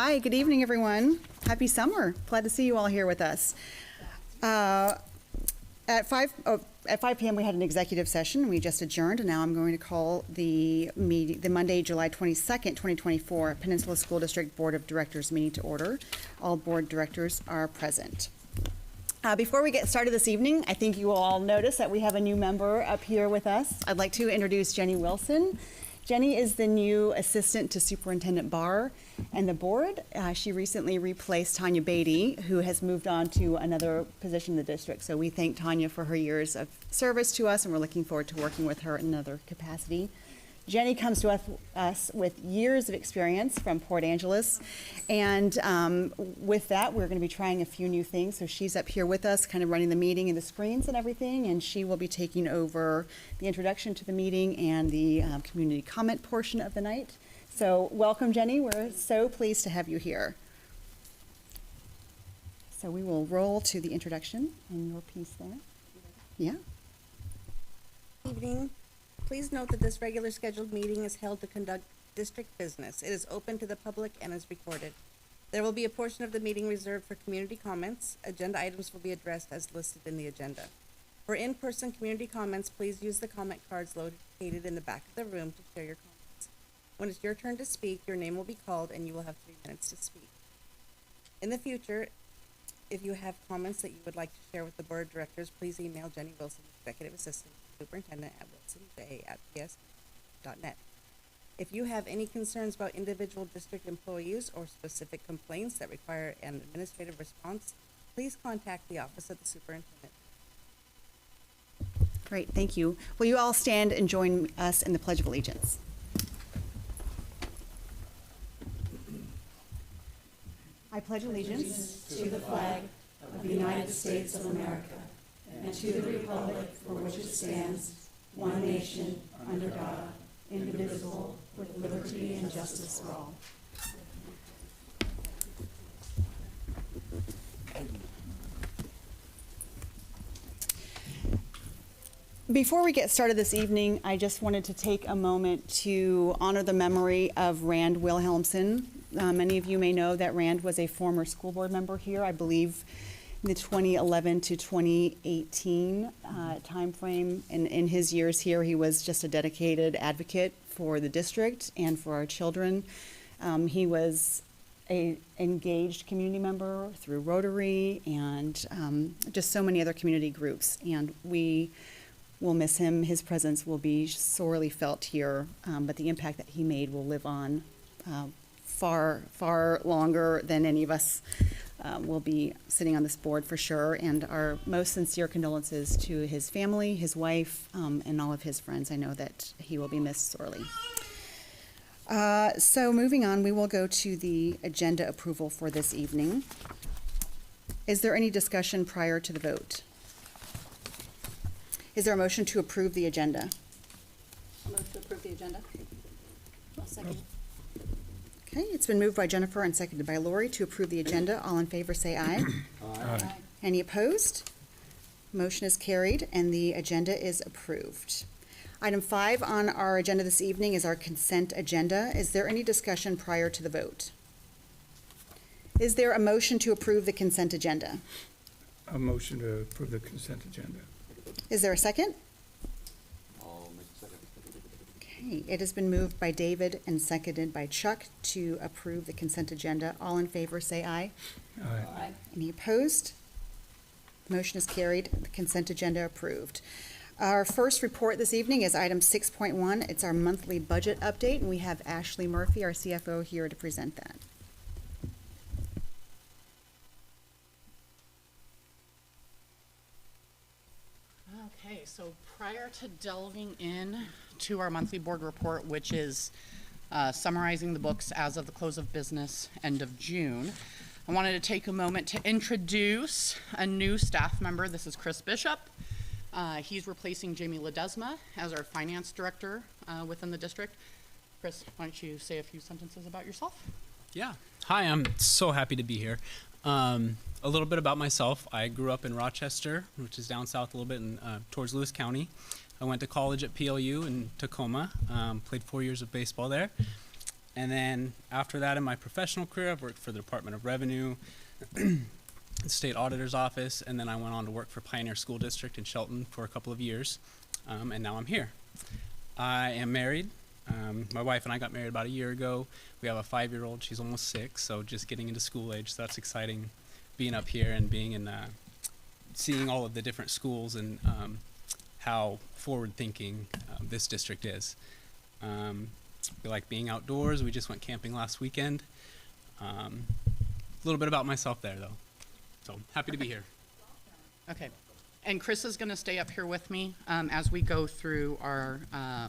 Hi, good evening, everyone. Happy summer. Glad to see you all here with us. At 5 p.m. we had an executive session. We just adjourned, and now I'm going to call the Monday, July 22nd, 2024 Peninsula School District Board of Directors meeting to order. All board directors are present. Before we get started this evening, I think you will all notice that we have a new member up here with us. I'd like to introduce Jenny Wilson. Jenny is the new assistant to Superintendent Barr and the board. She recently replaced Tanya Beatty, who has moved on to another position in the district. So we thank Tanya for her years of service to us, and we're looking forward to working with her in another capacity. Jenny comes to us with years of experience from Port Angeles, and with that, we're going to be trying a few new things. So she's up here with us, kind of running the meeting and the screens and everything, and she will be taking over the introduction to the meeting and the community comment portion of the night. So welcome, Jenny. We're so pleased to have you here. So we will roll to the introduction and your piece there. Yeah. Good evening. Please note that this regular scheduled meeting is held to conduct district business. It is open to the public and is recorded. There will be a portion of the meeting reserved for community comments. Agenda items will be addressed as listed in the agenda. For in-person community comments, please use the comment cards located in the back of the room to share your comments. When it's your turn to speak, your name will be called and you will have 3 minutes to speak. In the future, if you have comments that you would like to share with the board of directors, please email Jenny Wilson, Executive Assistant Superintendent at wilsonj@ps.net. If you have any concerns about individual district employees or specific complaints that require an administrative response, please contact the Office of the Superintendent. Great, thank you. Will you all stand and join us in the Pledge of Allegiance? I pledge allegiance to the flag of the United States of America and to the republic for which it stands, one nation, under God, indivisible, with liberty and justice for all. Before we get started this evening, I just wanted to take a moment to honor the memory of Rand Wilhelmsen. Many of you may know that Rand was a former school board member here, I believe, in the 2011 to 2018 timeframe. In his years here, he was just a dedicated advocate for the district and for our children. He was an engaged community member through Rotary and just so many other community groups. And we will miss him. His presence will be sorely felt here, but the impact that he made will live on far, far longer than any of us will be sitting on this board for sure. And our most sincere condolences to his family, his wife, and all of his friends. I know that he will be missed sorely. So moving on, we will go to the agenda approval for this evening. Is there any discussion prior to the vote? Is there a motion to approve the agenda? I'll move to approve the agenda. I'll second. Okay, it's been moved by Jennifer and seconded by Lori to approve the agenda. All in favor say aye. Aye. Any opposed? Motion is carried and the agenda is approved. Item 5 on our agenda this evening is our consent agenda. Is there any discussion prior to the vote? Is there a motion to approve the consent agenda? A motion to approve the consent agenda. Is there a second? I'll make a second. Okay, it has been moved by David and seconded by Chuck to approve the consent agenda. All in favor say aye. Aye. Any opposed? Motion is carried. The consent agenda approved. Our first report this evening is item 6.1. It's our monthly budget update, and we have Ashley Murphy, our CFO, here to present that. Okay, so prior to delving in to our monthly board report, which is summarizing the books as of the close of business end of June, I wanted to take a moment to introduce a new staff member. This is Chris Bishop. He's replacing Jamie Ledesma as our finance director within the district. Chris, why don't you say a few sentences about yourself? Yeah. Hi, I'm so happy to be here. A little bit about myself. I grew up in Rochester, which is down south a little bit in, towards Lewis County. I went to college at PLU in Tacoma, played 4 years of baseball there. And then after that, in my professional career, I've worked for the Department of Revenue, State Auditor's Office, and then I went on to work for Pioneer School District in Shelton for a couple of years, and now I'm here. I am married. My wife and I got married about a year ago. We have a 5-year-old. She's almost 6, so just getting into school age, so that's exciting, being up here and being in, seeing all of the different schools and how forward-thinking this district is. We like being outdoors. We just went camping last weekend. A little bit about myself there, though. So happy to be here. Okay. And Chris is going to stay up here with me as we go through our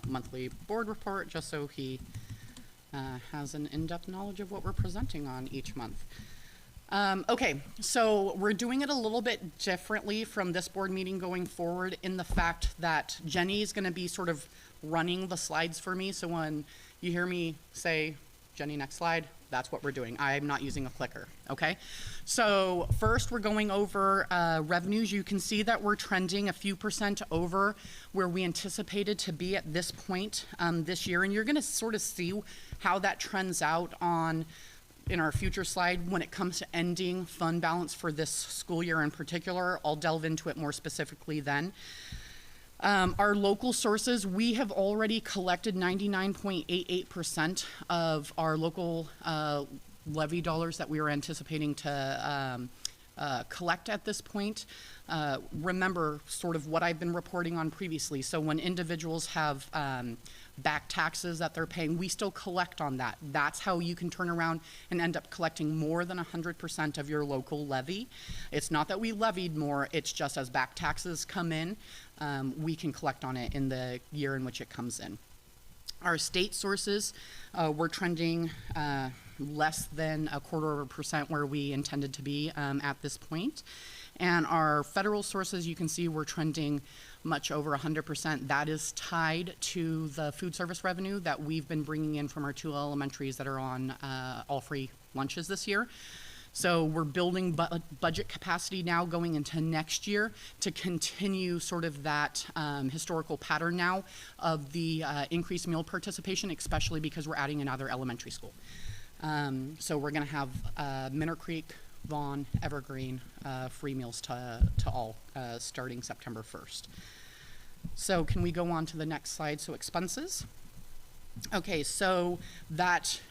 monthly board report, just so he has an in-depth knowledge of what we're presenting on each month. Okay, so we're doing it a little bit differently from this board meeting going forward in the fact that Jenny is going to be sort of running the slides for me. So when you hear me say, Jenny, next slide, that's what we're doing. I'm not using a clicker, okay? So first we're going over revenues. You can see that we're trending a few percent over where we anticipated to be at this point this year. And you're gonna sort of see how that trends out in our future slide when it comes to ending fund balance for this school year in particular. I'll delve into it more specifically then. Our local sources, we have already collected 99.88% of our local levy dollars that we were anticipating to collect at this point. Remember sort of what I've been reporting on previously. So when individuals have back taxes that they're paying, we still collect on that. That's how you can turn around and end up collecting more than 100% of your local levy. It's not that we levied more, it's just as back taxes come in, we can collect on it in the year in which it comes in. Our state sources, we're trending less than 0.25% where we intended to be at this point. And our federal sources, you can see we're trending much over 100%. That is tied to the food service revenue that we've been bringing in from our 2 elementaries that are on all free lunches this year. So we're building budget capacity now going into next year to continue sort of that historical pattern now of the increased meal participation, especially because we're adding another elementary school. So we're gonna have Minter Creek, Vaughan, Evergreen, free meals to all starting September 1st. So can we go on to the next slide? So expenses. Okay, so that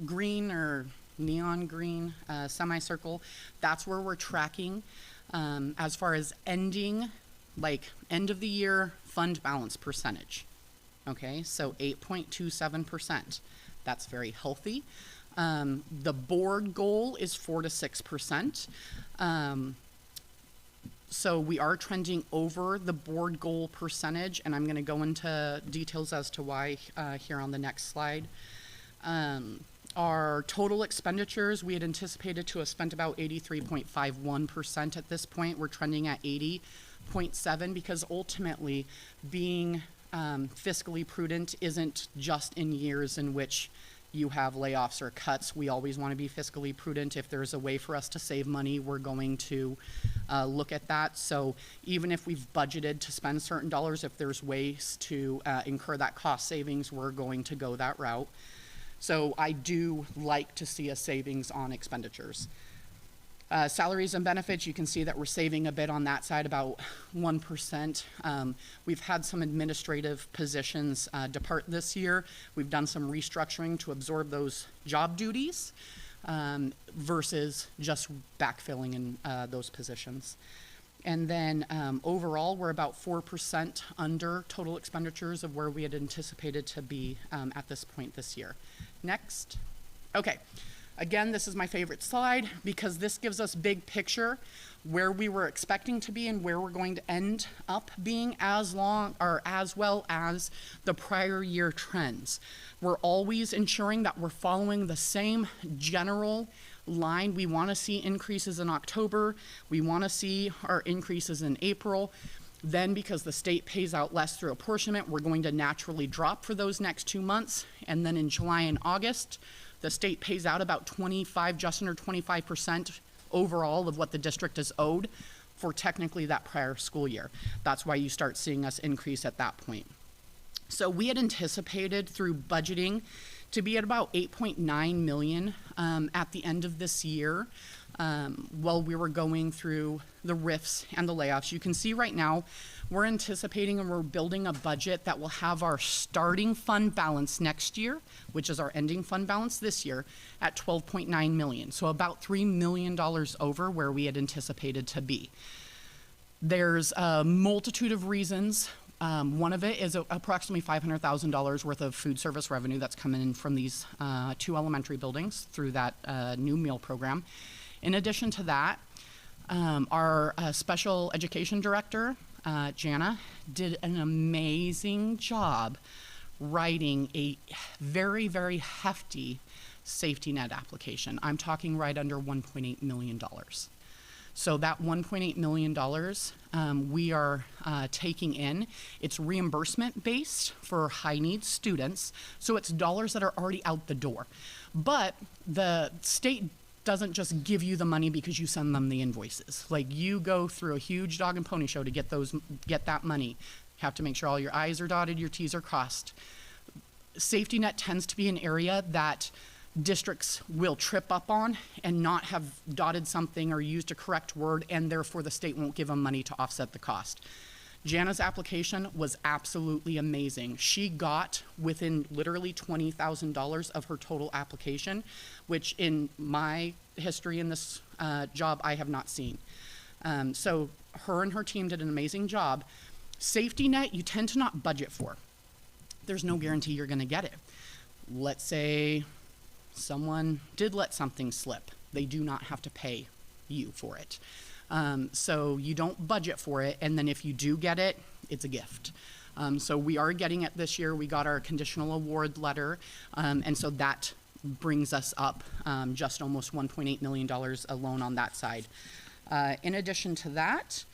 green or neon green semicircle, that's where we're tracking as far as ending, like end of the year fund balance percentage. Okay, so 8.27%. That's very healthy. The board goal is 4 to 6%. So we are trending over the board goal percentage, and I'm going to go into details as to why here on the next slide. Our total expenditures, we had anticipated to have spent about 83.51% at this point. We're trending at 80.7% because ultimately being fiscally prudent isn't just in years in which you have layoffs or cuts. We always want to be fiscally prudent. If there's a way for us to save money, we're going to look at that. So even if we've budgeted to spend certain dollars, if there's ways to incur that cost savings, we're going to go that route. So I do like to see a savings on expenditures. Salaries and benefits, you can see that we're saving a bit on that side, about 1%. We've had some administrative positions depart this year. We've done some restructuring to absorb those job duties versus just backfilling in those positions. And then overall, we're about 4% under total expenditures of where we had anticipated to be at this point this year. Next. Okay. Again, this is my favorite slide because this gives us big picture where we were expecting to be and where we're going to end up being as well as the prior year trends. We're always ensuring that we're following the same general line. We want to see increases in October. We want to see our increases in April. Then, because the state pays out less through apportionment, we're going to naturally drop for those next 2 months. And then in July and August, the state pays out about 25, just under 25% overall of what the district is owed for technically that prior school year. That's why you start seeing us increase at that point. So we had anticipated through budgeting to be at about 8.9 million at the end of this year. While we were going through the RIFs and the layoffs, you can see right now we're anticipating and we're building a budget that will have our starting fund balance next year, which is our ending fund balance this year, at 12.9 million. So about $3 million over where we had anticipated to be. There's a multitude of reasons. One of it is approximately $500,000 worth of food service revenue that's coming in from these 2 elementary buildings through that new meal program. In addition to that, our special education director, Jana, did an amazing job writing a very, very hefty safety net application. I'm talking right under $1.8 million. So that $1.8 million we are taking in. It's reimbursement based for high needs students. So it's dollars that are already out the door. But the state doesn't just give you the money because you send them the invoices. Like, you go through a huge dog and pony show to get that money. You have to make sure all your I's are dotted, your T's are crossed. Safety net tends to be an area that districts will trip up on and not have dotted something or used a correct word, and therefore the state won't give them money to offset the cost. Jana's application was absolutely amazing. She got within literally $20,000 of her total application, which in my history in this job, I have not seen. So her and her team did an amazing job. Safety net, you tend to not budget for. There's no guarantee you're gonna get it. Let's say someone did let something slip. They do not have to pay you for it. So you don't budget for it, and then if you do get it, it's a gift. So we are getting it this year. We got our conditional award letter, and so that brings us up just almost $1.8 million alone on that side. In addition to that,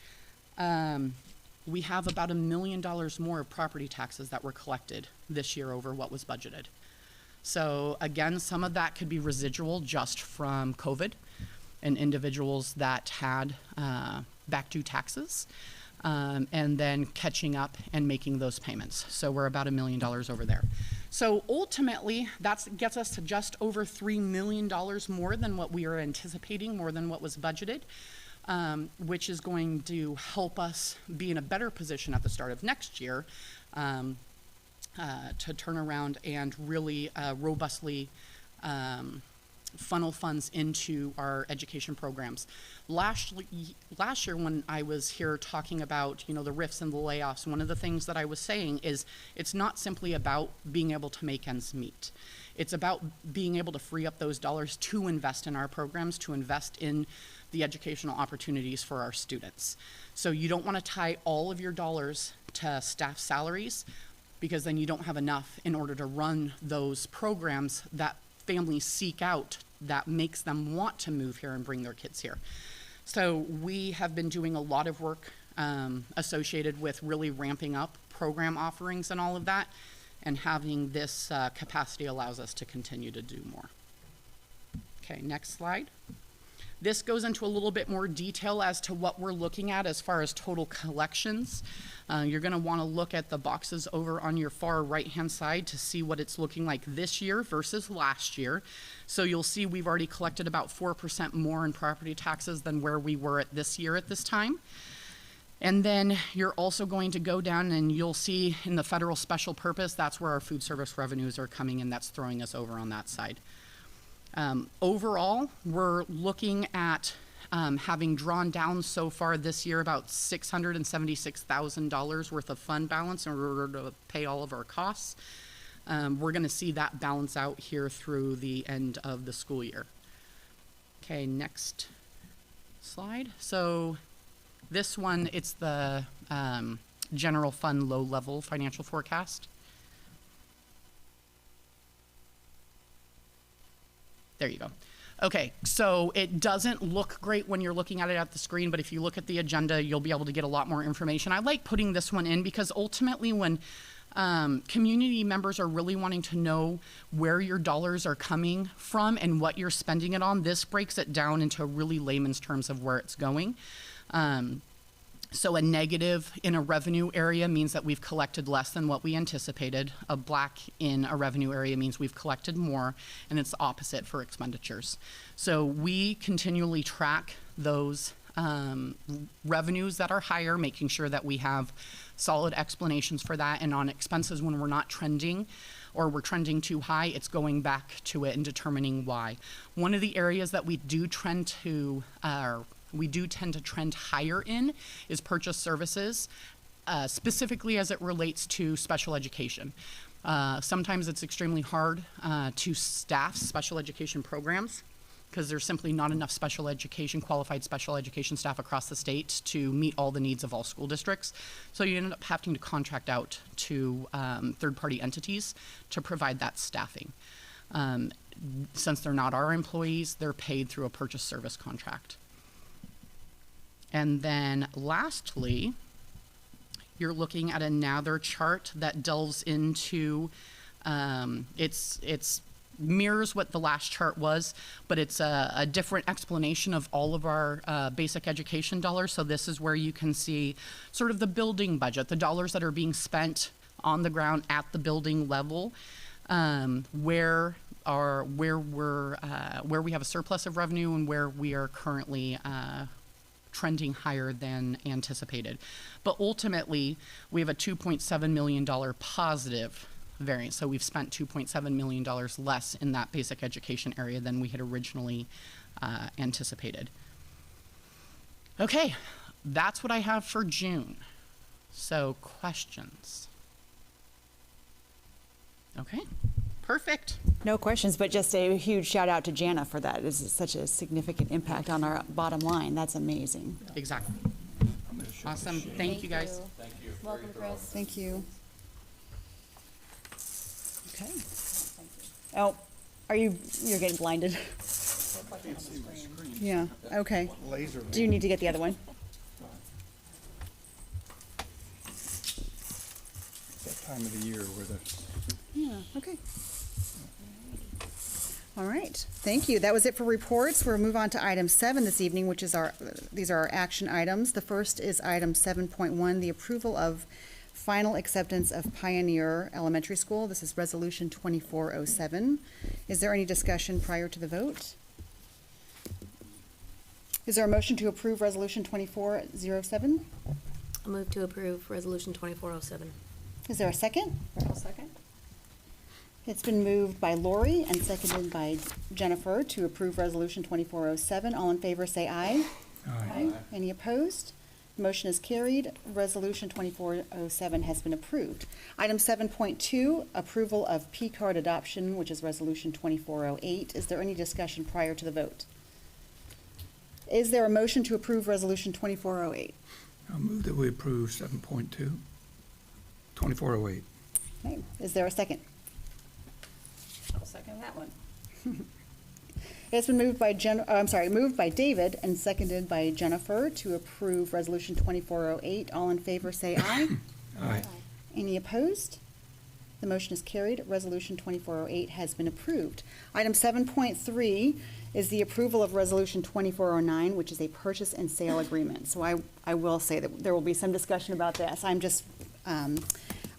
we have about $1 million more of property taxes that were collected this year over what was budgeted. So again, some of that could be residual just from COVID and individuals that had back due taxes, and then catching up and making those payments. So we're about $1 million over there. So ultimately, that gets us to just over $3 million more than what we are anticipating, more than what was budgeted, which is going to help us be in a better position at the start of next year to turn around and really robustly funnel funds into our education programs. Last year when I was here talking about, you know, the RIFs and the layoffs, one of the things that I was saying is it's not simply about being able to make ends meet. It's about being able to free up those dollars to invest in our programs, to invest in the educational opportunities for our students. So you don't want to tie all of your dollars to staff salaries, because then you don't have enough in order to run those programs that families seek out, that makes them want to move here and bring their kids here. So we have been doing a lot of work associated with really ramping up program offerings and all of that, and having this capacity allows us to continue to do more. Okay, next slide. This goes into a little bit more detail as to what we're looking at as far as total collections. You're going to want to look at the boxes over on your far right-hand side to see what it's looking like this year versus last year. So you'll see we've already collected about 4% more in property taxes than where we were at this year at this time. And then you're also going to go down and you'll see in the federal special purpose, that's where our food service revenues are coming in. That's throwing us over on that side. Overall, we're looking at having drawn down so far this year about $676,000 worth of fund balance in order to pay all of our costs. We're going to see that balance out here through the end of the school year. Okay, next slide. So this one, it's the general fund low-level financial forecast. There you go. Okay, so it doesn't look great when you're looking at it at the screen, but if you look at the agenda, you'll be able to get a lot more information. I like putting this one in because ultimately when community members are really wanting to know where your dollars are coming from and what you're spending it on, this breaks it down into really layman's terms of where it's going. So a negative in a revenue area means that we've collected less than what we anticipated. A black in a revenue area means we've collected more, and it's the opposite for expenditures. So we continually track those revenues that are higher, making sure that we have solid explanations for that. And on expenses, when we're not trending or we're trending too high, it's going back to it and determining why. One of the areas that we do tend to trend higher in is purchase services, specifically as it relates to special education. Sometimes it's extremely hard to staff special education programs because there's simply not enough qualified special education staff across the state to meet all the needs of all school districts. So you end up having to contract out to third-party entities to provide that staffing. Since they're not our employees, they're paid through a purchase service contract. And then lastly, you're looking at another chart that delves into, it's mirrors what the last chart was, but it's a different explanation of all of our basic education dollars. So this is where you can see sort of the building budget, the dollars that are being spent on the ground at the building level, where we have a surplus of revenue and where we are currently trending higher than anticipated. But ultimately, we have a $2.7 million positive variance. So we've spent $2.7 million less in that basic education area than we had originally anticipated. Okay, that's what I have for June. So questions? Okay, perfect. No questions, but just a huge shout out to Jana for that. This is such a significant impact on our bottom line. That's amazing. Exactly. Awesome. Thank you, guys. Thank you. Welcome, Chris. Thank you. Okay. Oh, you're getting blinded? Yeah, okay. Laser. Do you need to get the other one? That time of the year where the. Yeah, okay. All right, thank you. That was it for reports. We'll move on to item 7 this evening, which is these are our action items. The first is item 7.1, the approval of final acceptance of Pioneer Elementary School. This is resolution 2407. Is there any discussion prior to the vote? Is there a motion to approve resolution 2407? I'll move to approve resolution 2407. Is there a second? I'll second. It's been moved by Lori and seconded by Jennifer to approve resolution 2407. All in favor say aye. Aye. Any opposed? The motion is carried. Resolution 2407 has been approved. Item 7.2, approval of P-card adoption, which is resolution 2408. Is there any discussion prior to the vote? Is there a motion to approve resolution 2408? I'll move that we approve 7.2, 2408. Okay, is there a second? I'll second that one. It's been moved by moved by David and seconded by Jennifer to approve resolution 2408. All in favor say aye. Aye. Any opposed? The motion is carried. Resolution 2408 has been approved. Item 7.3 is the approval of resolution 2409, which is a purchase and sale agreement. So I will say that there will be some discussion about this.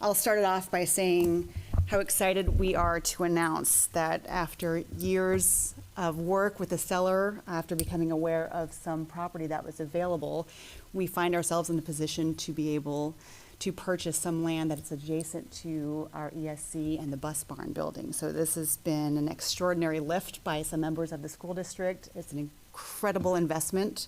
I'll start it off by saying how excited we are to announce that after years of work with the seller, after becoming aware of some property that was available, we find ourselves in the position to be able to purchase some land that is adjacent to our ESC and the bus barn building. So this has been an extraordinary lift by some members of the school district. It's an incredible investment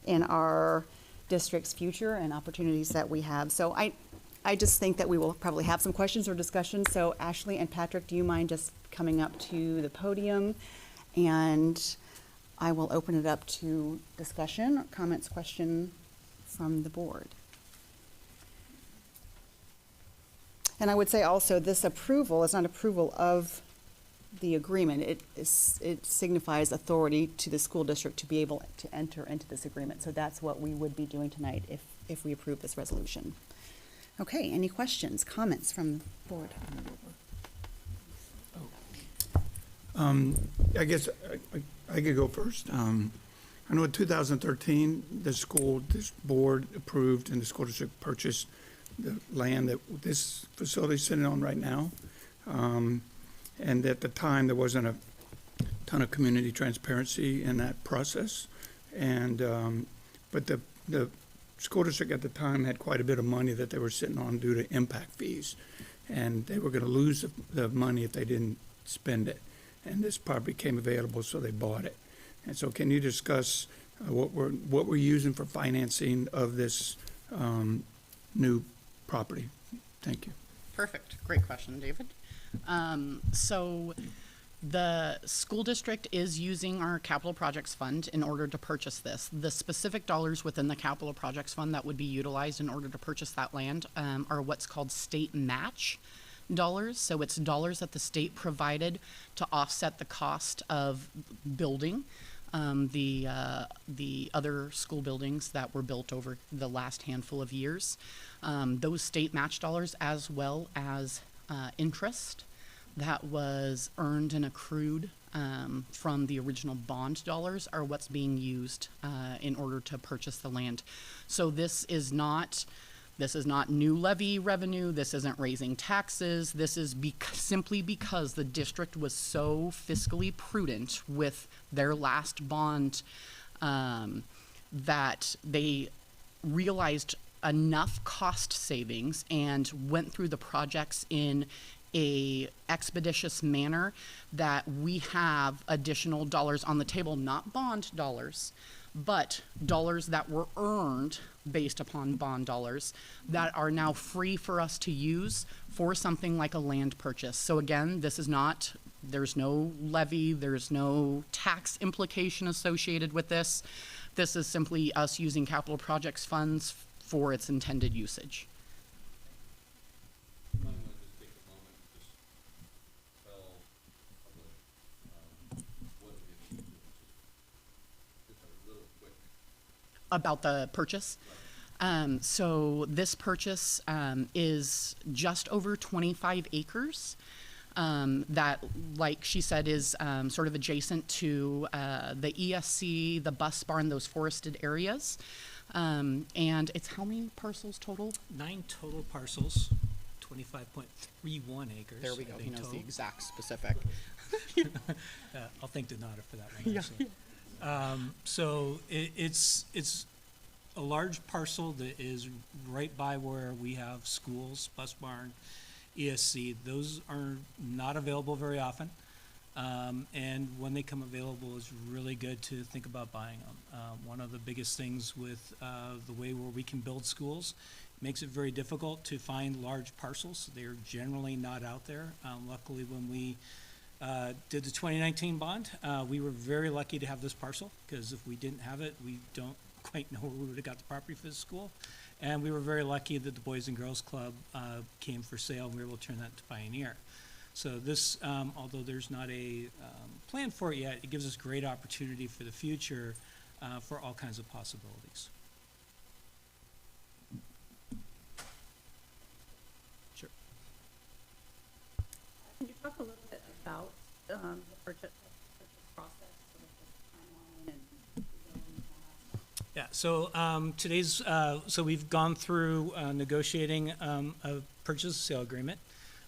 in our district's future and opportunities that we have. So I just think that we will probably have some questions or discussion. So Ashley and Patrick, do you mind just coming up to the podium? And I will open it up to discussion, comments, question from the board. And I would say also this approval is not approval of the agreement. It signifies authority to the school district to be able to enter into this agreement. So that's what we would be doing tonight if we approve this resolution. Okay, any questions, comments from the board? I guess I could go first. I know in 2013, the this board approved and the school district purchased the land that this facility is sitting on right now. And at the time, there wasn't a ton of community transparency in that process. And, but the school district at the time had quite a bit of money that they were sitting on due to impact fees. And they were going to lose the money if they didn't spend it. And this property came available, so they bought it. And so can you discuss what we're using for financing of this new property? Thank you. Perfect. Great question, David. So the school district is using our capital projects fund in order to purchase this. The specific dollars within the capital projects fund that would be utilized in order to purchase that land are what's called state match dollars. So it's dollars that the state provided to offset the cost of building the other school buildings that were built over the last handful of years. Those state match dollars, as well as interest that was earned and accrued from the original bond dollars, are what's being used in order to purchase the land. So this is not new levy revenue. This isn't raising taxes. This is simply because the district was so fiscally prudent with their last bond that they realized enough cost savings and went through the projects in a expeditious manner that we have additional dollars on the table, not bond dollars, but dollars that were earned based upon bond dollars that are now free for us to use for something like a land purchase. So again, this is not, there's no levy, there's no tax implication associated with this. This is simply us using capital projects funds for its intended usage. You might want to just take a moment and just tell public what it is, just a little quick. About the purchase. So this purchase is just over 25 acres that, like she said, is sort of adjacent to the ESC, the bus barn, those forested areas. And it's how many parcels total? 9 total parcels, 25.31 acres. There we go. I He think knows the total. exact specific. I'll thank Donata for that one, actually. So it's a large parcel that is right by where we have schools, bus barn, ESC. Those are not available very often. And when they come available, it's really good to think about buying them. One of the biggest things with the way where we can build schools makes it very difficult to find large parcels. They're generally not out there. Luckily, when we did the 2019 bond, we were very lucky to have this parcel, because if we didn't have it, we don't quite know where we would have got the property for the school. And we were very lucky that the Boys and Girls Club came for sale, and we were able to turn that to Pioneer. So this, although there's not a plan for it yet, it gives us great opportunity for the future for all kinds of possibilities. Sure. Can you talk a little bit about the purchase process, sort of the timeline and all that stuff? Yeah, so today's, so we've gone through negotiating a purchase sale agreement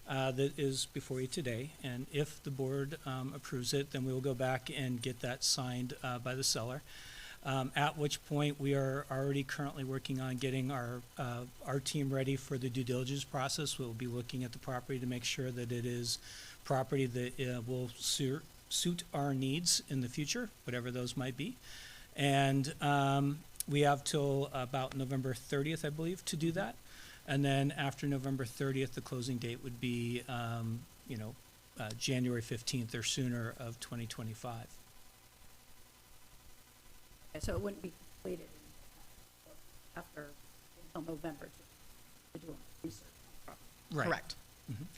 that is before you today, and if the board approves it, then we will go back and get that signed by the seller. At which point, we are already currently working on getting our team ready for the due diligence process. We'll be looking at the property to make sure that it is property that will suit our needs in the future, whatever those might be. And we have till about November 30th, I believe, to do that. And then after November 30th, the closing date would be, January 15th or sooner of 2025. Okay, so it wouldn't be completed after, until November to do research on the property. Correct.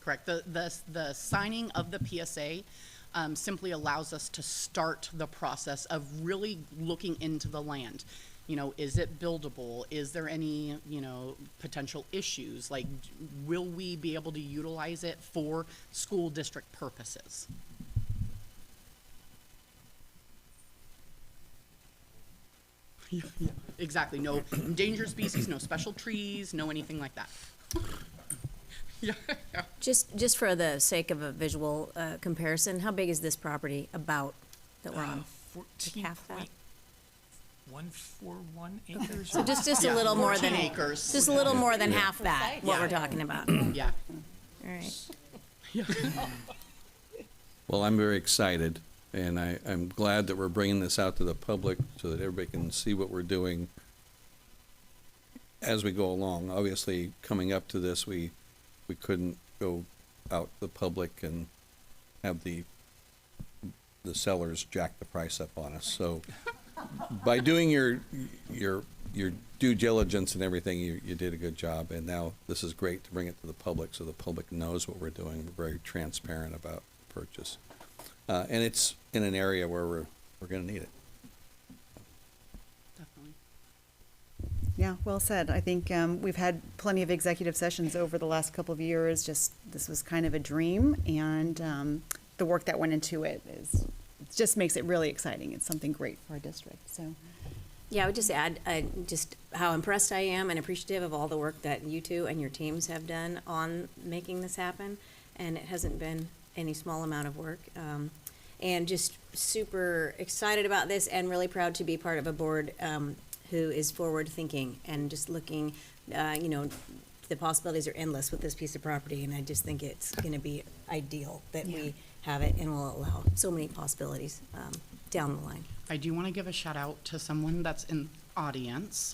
Correct. The signing of the PSA simply allows us to start the process of really looking into the land. You know, is it buildable? Is there any, potential issues? Like, will we be able to utilize it for school district purposes? Exactly, no endangered species, no special trees, no anything like that. Yeah. Just for the sake of a visual comparison, how big is this property about that we're on? 14 half that? 141 acres. So just a little more than 14 acres. just a little more than half that. What Yeah. we're talking about. All Yeah. right. Well, I'm very excited, and I'm glad that we're bringing this out to the public so that everybody can see what we're doing as we go along. Obviously, coming up to this, we couldn't go out to the public and have the sellers jack the price up on us. So by doing your due diligence and everything, you did a good job. And now this is great to bring it to the public so the public knows what we're doing. We're very transparent about the purchase. And it's in an area where we're going to need it. Definitely. Yeah, well said. I think we've had plenty of executive sessions over the last couple of years. Just, this was kind of a dream, and the work that went into it it just makes it really exciting. It's something great for our district, so. Yeah, I would just add just how impressed I am and appreciative of all the work that you two and your teams have done on making this happen. And it hasn't been any small amount of work. And just super excited about this and really proud to be part of a board who is forward-thinking and just looking, the possibilities are endless with this piece of property. And I just think it's going to be ideal that we have it and will allow so many possibilities down the line. I do want to give a shout out to someone that's in audience.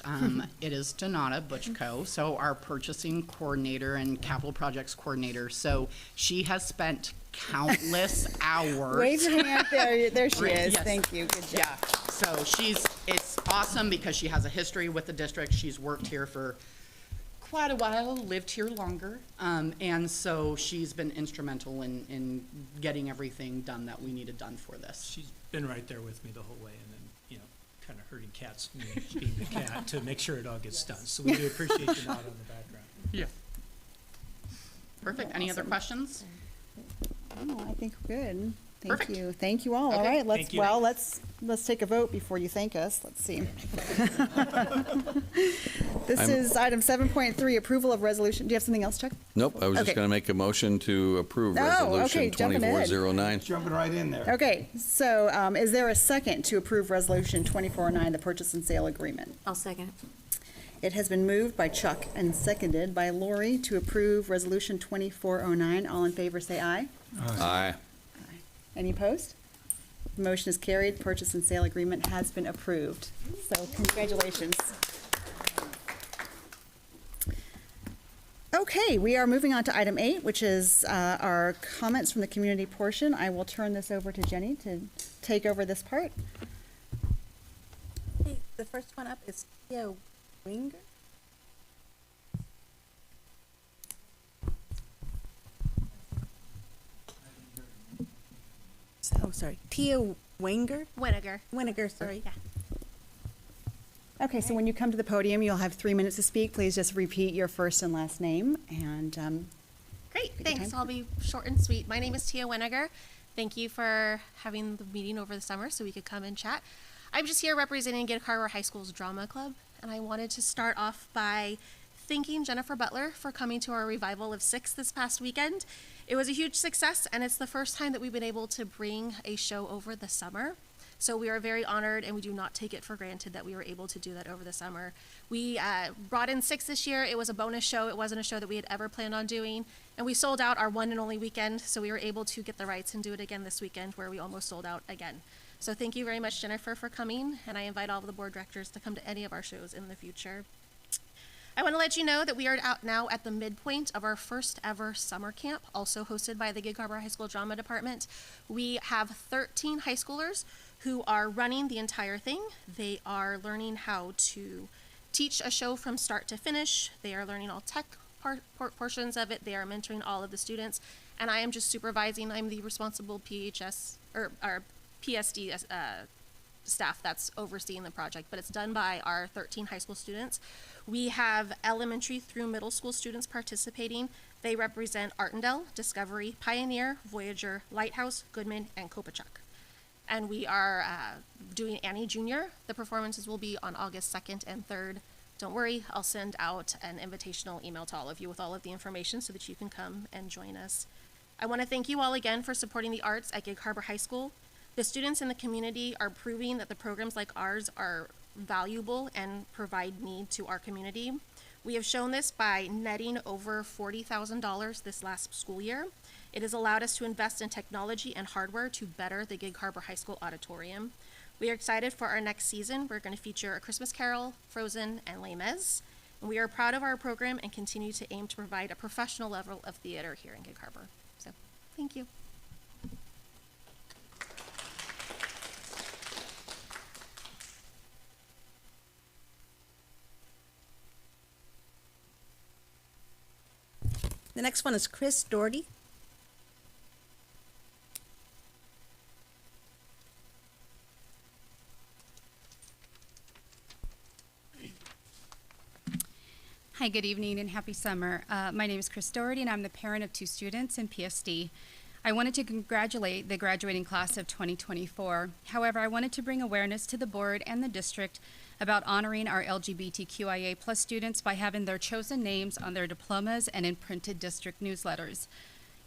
It is Donata Butchko, so our purchasing coordinator and capital projects coordinator. So she has spent countless hours. Wave your hand there. There she Right, is. yes. Thank you. Good job. Yeah, so it's awesome because she has a history with the district. She's worked here for quite a while, lived here longer. And so she's been instrumental in getting everything done that we needed done for this. She's been right there with me the whole way, and then, kind of herding cats, me being the cat, to make sure it all gets done. So we do appreciate the nod on the background. Yeah. Perfect. Any other questions? Oh, I think we're good. Thank Perfect. you. Thank you all. All Okay. right, Thank you. let's take a vote before you thank us. Let's see. This I'm- is item 7.3, approval of resolution. Do you have something else, Chuck? Nope, I was just Okay. going to make a motion to approve Oh, Resolution okay, jumping ahead. 2409. Jumping right in there. Okay, so is there a second to approve resolution 2409, the purchase and sale agreement? I'll second it. It has been moved by Chuck and seconded by Lori to approve resolution 2409. All in favor, say aye. Aye. Any opposed? The motion is carried. Purchase and sale agreement has been approved. So congratulations. Okay, we are moving on to item 8, which is our comments from the community portion. I will turn this over to Jenny to take over this part. Okay, the first one up is Tia Winger. Oh, sorry, Tia Wenger? Winiger, sorry. Yeah. Okay, so when you come to the podium, you'll have 3 minutes to speak. Please just repeat your first and last name, and Great, Take your thanks. time. I'll be short and sweet. My name is Tia Winiger. Thank you for having the meeting over the summer so we could come and chat. I'm just here representing Gig Harbor High School's drama club, and I wanted to start off by thanking Jennifer Butler for coming to our revival of Six this past weekend. It was a huge success, and it's the first time that we've been able to bring a show over the summer. So we are very honored, and we do not take it for granted that we were able to do that over the summer. We brought in Six this year. It was a bonus show. It wasn't a show that we had ever planned on doing. And we sold out our one and only weekend, so we were able to get the rights and do it again this weekend, where we almost sold out again. So thank you very much, Jennifer, for coming, and I invite all of the board directors to come to any of our shows in the future. I want to let you know that we are out now at the midpoint of our first ever summer camp, also hosted by the Gig Harbor High School Drama Department. We have 13 high schoolers who are running the entire thing. They are learning how to teach a show from start to finish. They are learning all tech portions of it. They are mentoring all of the students, and I am just supervising. I'm the responsible PHS or our PSD staff that's overseeing the project, but it's done by our 13 high school students. We have elementary through middle school students participating. They represent Artendale, Discovery, Pioneer, Voyager, Lighthouse, Goodman, and Kopachuk. And we are doing Annie Junior. The performances will be on August 2nd and 3rd. Don't worry, I'll send out an invitational email to all of you with all of the information so that you can come and join us. I want to thank you all again for supporting the arts at Gig Harbor High School. The students in the community are proving that the programs like ours are valuable and provide need to our community. We have shown this by netting over $40,000 this last school year. It has allowed us to invest in technology and hardware to better the Gig Harbor High School auditorium. We are excited for our next season. We're going to feature A Christmas Carol, Frozen, and Les Mis. And we are proud of our program and continue to aim to provide a professional level of theater here in Gig Harbor. So, thank you. The next one is Chris Doherty. Hi, good evening and happy summer. My name is Chris Doherty and I'm the parent of 2 students in PSD. I wanted to congratulate the graduating class of 2024. However, I wanted to bring awareness to the board and the district about honoring our LGBTQIA+ students by having their chosen names on their diplomas and in printed district newsletters.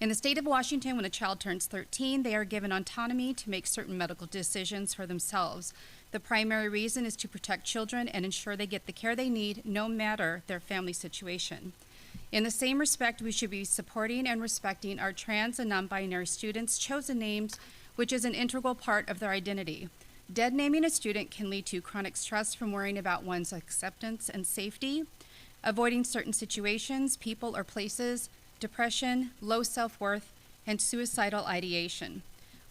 In the state of Washington, when a child turns 13, they are given autonomy to make certain medical decisions for themselves. The primary reason is to protect children and ensure they get the care they need, no matter their family situation. In the same respect, we should be supporting and respecting our trans and non-binary students' chosen names, which is an integral part of their identity. Dead naming a student can lead to chronic stress from worrying about one's acceptance and safety, avoiding certain situations, people, or places, depression, low self-worth, and suicidal ideation.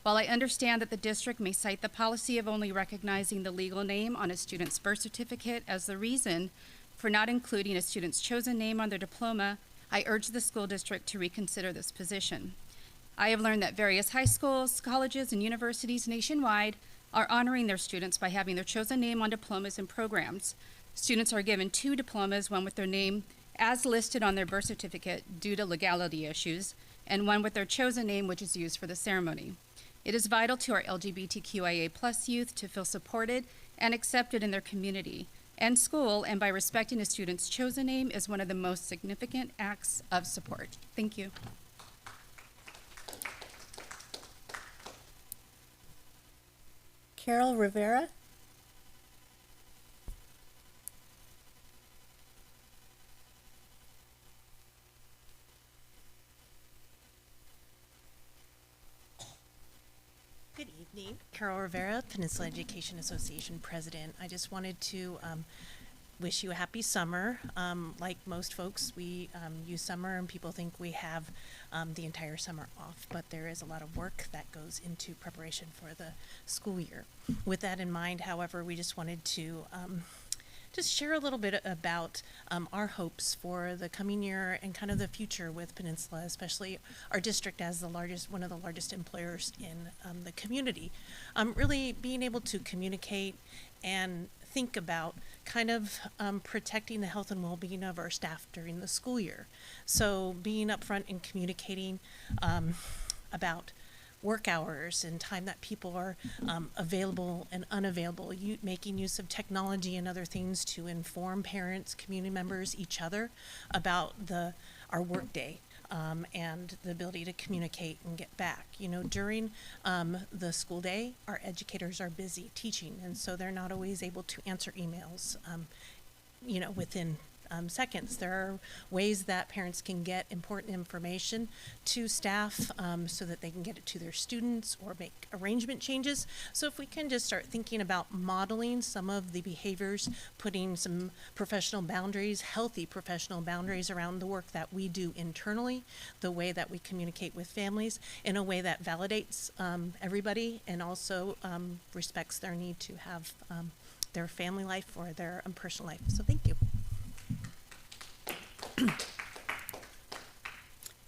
While I understand that the district may cite the policy of only recognizing the legal name on a student's birth certificate as the reason for not including a student's chosen name on their diploma, I urge the school district to reconsider this position. I have learned that various high schools, colleges, and universities nationwide are honoring their students by having their chosen name on diplomas and programs. Students are given 2 diplomas, one with their name as listed on their birth certificate due to legality issues, and one with their chosen name, which is used for the ceremony. It is vital to our LGBTQIA+ youth to feel supported and accepted in their community and school, and by respecting a student's chosen name is one of the most significant acts of support. Thank you. Carol Rivera. Good evening. Carol Rivera, Peninsula Education Association President. I just wanted to wish you a happy summer. Like most folks, we use summer and people think we have the entire summer off, but there is a lot of work that goes into preparation for the school year. With that in mind, however, we just wanted to just share a little bit about our hopes for the coming year and kind of the future with Peninsula, especially our district as the largest, one of the largest employers in the community. Really being able to communicate and think about kind of protecting the health and well-being of our staff during the school year. So being upfront and communicating about work hours and time that people are available and unavailable, making use of technology and other things to inform parents, community members, each other about our work day. And the ability to communicate and get back. You know, during the school day, our educators are busy teaching, and so they're not always able to answer emails, you know, within seconds. There are ways that parents can get important information to staff so that they can get it to their students or make arrangement changes. So if we can just start thinking about modeling some of the behaviors, putting some professional boundaries, healthy professional boundaries around the work that we do internally, the way that we communicate with families in a way that validates everybody and also respects their need to have their family life or their personal life. So thank you.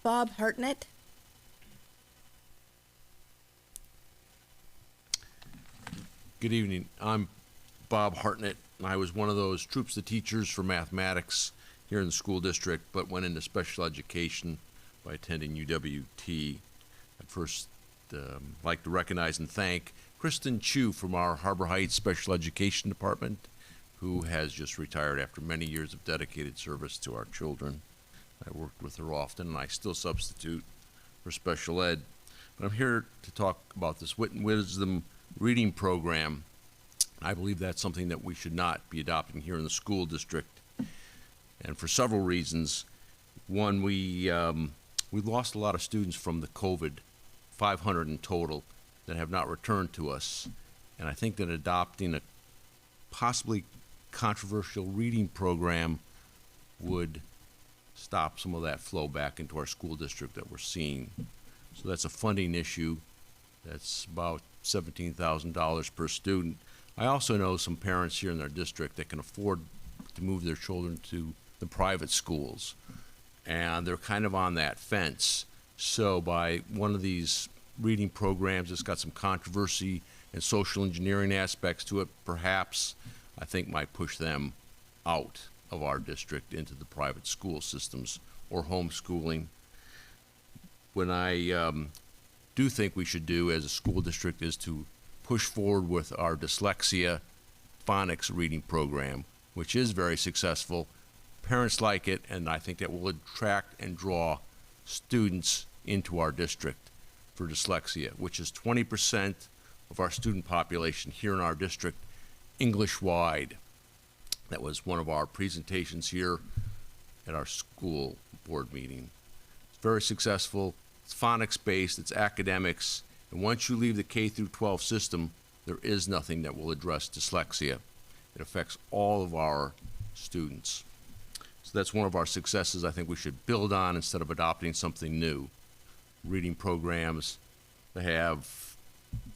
Bob Hartnett. Good evening. I'm Bob Hartnett, and I was one of those troops of teachers for mathematics here in the school district, but went into special education by attending UWT. I'd first like to recognize and thank Kristen Chu from our Harbor Heights Special Education Department, who has just retired after many years of dedicated service to our children. I worked with her often, and I still substitute for special ed. But I'm here to talk about this Wit and Wisdom reading program. I believe that's something that we should not be adopting here in the school district, and for several reasons. One, we lost a lot of students from the COVID, 500 in total, that have not returned to us. And I think that adopting a possibly controversial reading program would stop some of that flow back into our school district that we're seeing. So that's a funding issue. That's about $17,000 per student. I also know some parents here in our district that can afford to move their children to the private schools, and they're kind of on that fence. So by one of these reading programs that's got some controversy and social engineering aspects to it, perhaps, I think might push them out of our district into the private school systems or homeschooling. When I do think we should do as a school district is to push forward with our dyslexia phonics reading program, which is very successful. Parents like it, and I think that will attract and draw students into our district for dyslexia, which is 20% of our student population here in our district, English-wide. That was one of our presentations here at our school board meeting. It's very successful. It's phonics-based, it's academics, and once you leave the K through 12 system, there is nothing that will address dyslexia. It affects all of our students. So that's one of our successes I think we should build on instead of adopting something new. Reading programs that have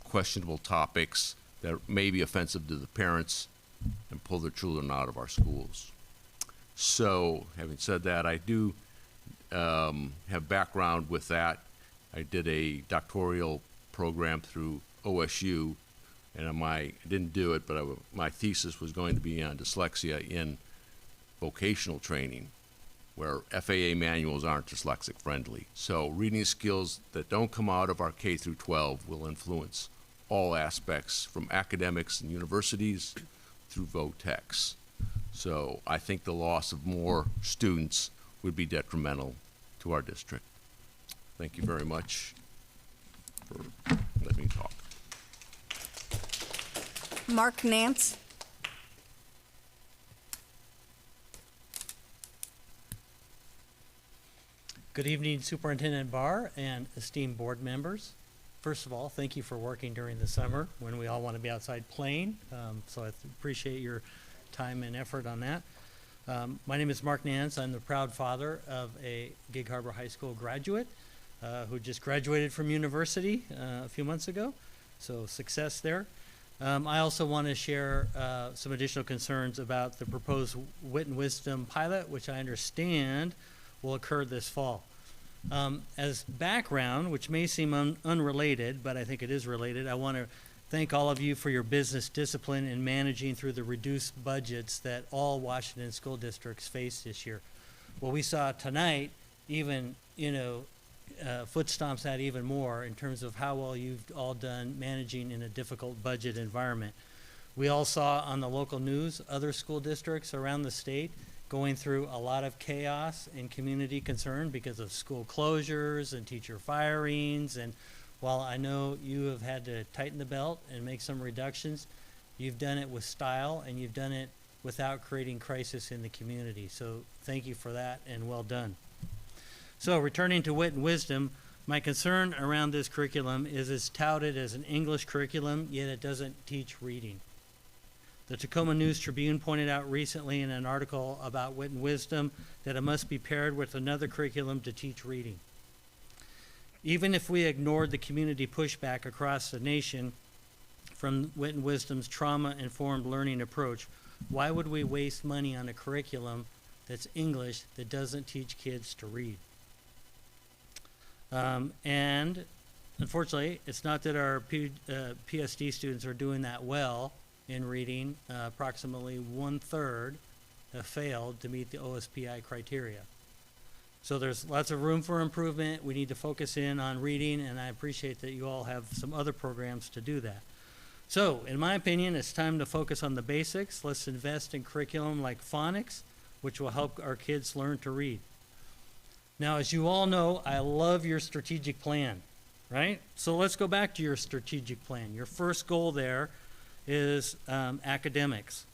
questionable topics that may be offensive to the parents and pull their children out of our schools. So, having said that, I do have background with that. I did a doctoral program through OSU, and I didn't do it, but my thesis was going to be on dyslexia in vocational training, where FAA manuals aren't dyslexic friendly. So reading skills that don't come out of our K through 12 will influence all aspects from academics and universities through VOTEX. So I think the loss of more students would be detrimental to our district. Thank you very much for letting me talk. Mark Nance. Good evening, Superintendent Barr and esteemed board members. First of all, thank you for working during the summer when we all want to be outside playing. So I appreciate your time and effort on that. My name is Mark Nance. I'm the proud father of a Gig Harbor High School graduate who just graduated from university a few months ago. So success there. I also want to share some additional concerns about the proposed Wit and Wisdom pilot, which I understand will occur this fall. As background, which may seem unrelated, but I think it is related, I want to thank all of you for your business discipline in managing through the reduced budgets that all Washington school districts face this year. What we saw tonight, even, foot stomps that even more in terms of how well you've all done managing in a difficult budget environment. We all saw on the local news other school districts around the state going through a lot of chaos and community concern because of school closures and teacher firings. And while I know you have had to tighten the belt and make some reductions, you've done it with style and you've done it without creating crisis in the community. So thank you for that and well done. So returning to Wit and Wisdom, my concern around this curriculum is it's touted as an English curriculum, yet it doesn't teach reading. The Tacoma News Tribune pointed out recently in an article about Wit and Wisdom that it must be paired with another curriculum to teach reading. Even if we ignored the community pushback across the nation from Wit and Wisdom's trauma-informed learning approach, why would we waste money on a curriculum that's English that doesn't teach kids to read? And unfortunately, it's not that our PSD students are doing that well in reading. Approximately 1/3 have failed to meet the OSPI criteria. So there's lots of room for improvement. We need to focus in on reading, and I appreciate that you all have some other programs to do that. So, in my opinion, it's time to focus on the basics. Let's invest in curriculum like phonics, which will help our kids learn to read. Now, as you all know, I love your strategic plan, right? So let's go back to your strategic plan. Your first goal there is academics,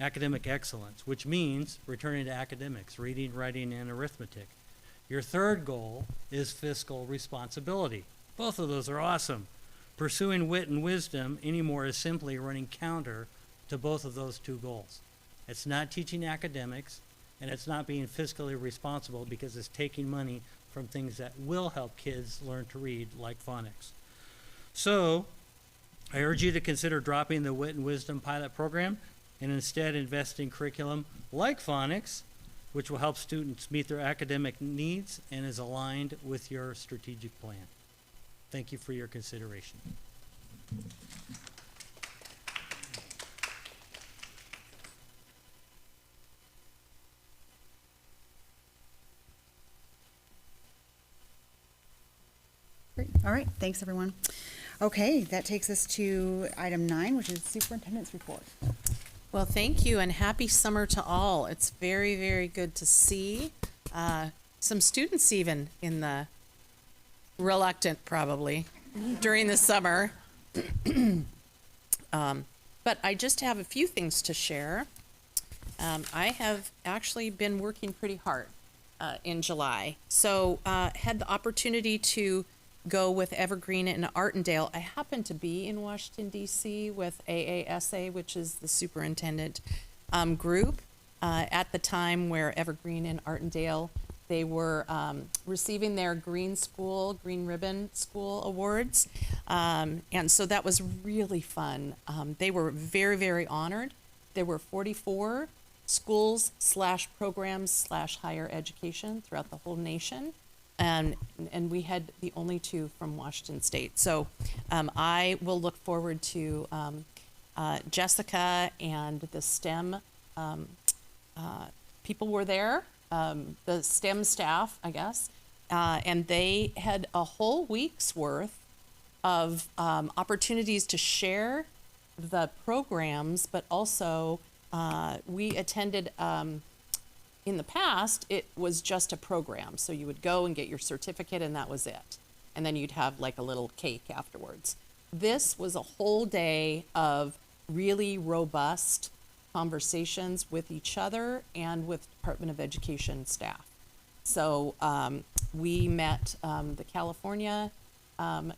academic excellence, which means returning to academics, reading, writing, and arithmetic. Your third goal is fiscal responsibility. Both of those are awesome. Pursuing wit and wisdom anymore is simply running counter to both of those two goals. It's not teaching academics, and it's not being fiscally responsible because it's taking money from things that will help kids learn to read, like phonics. So, I urge you to consider dropping the Wit and Wisdom pilot program and instead invest in curriculum like phonics, which will help students meet their academic needs and is aligned with your strategic plan. Thank you for your consideration. Great. All right, thanks, everyone. Okay, that takes us to item 9, which is superintendent's report. Well, thank you and happy summer to all. It's very, very good to see some students even in the reluctant probably during the summer. But I just have a few things to share. I have actually been working pretty hard in July. So had the opportunity to go with Evergreen and Artendale. I happened to be in Washington, D.C. with AASA, which is the superintendent group, at the time where Evergreen and Artendale, they were receiving their Green Ribbon School awards. And so that was really fun. They were very, very honored. There were 44 schools / programs / higher education throughout the whole nation. And we had the only 2 from Washington State. So I will look forward to Jessica and the STEM people were there, the STEM staff, I guess, and they had a whole week's worth of opportunities to share the programs, but also we attended in the past, it was just a program. So you would go and get your certificate and that was it. And then you'd have like a little cake afterwards. This was a whole day of really robust conversations with each other and with Department of Education staff. So we met the California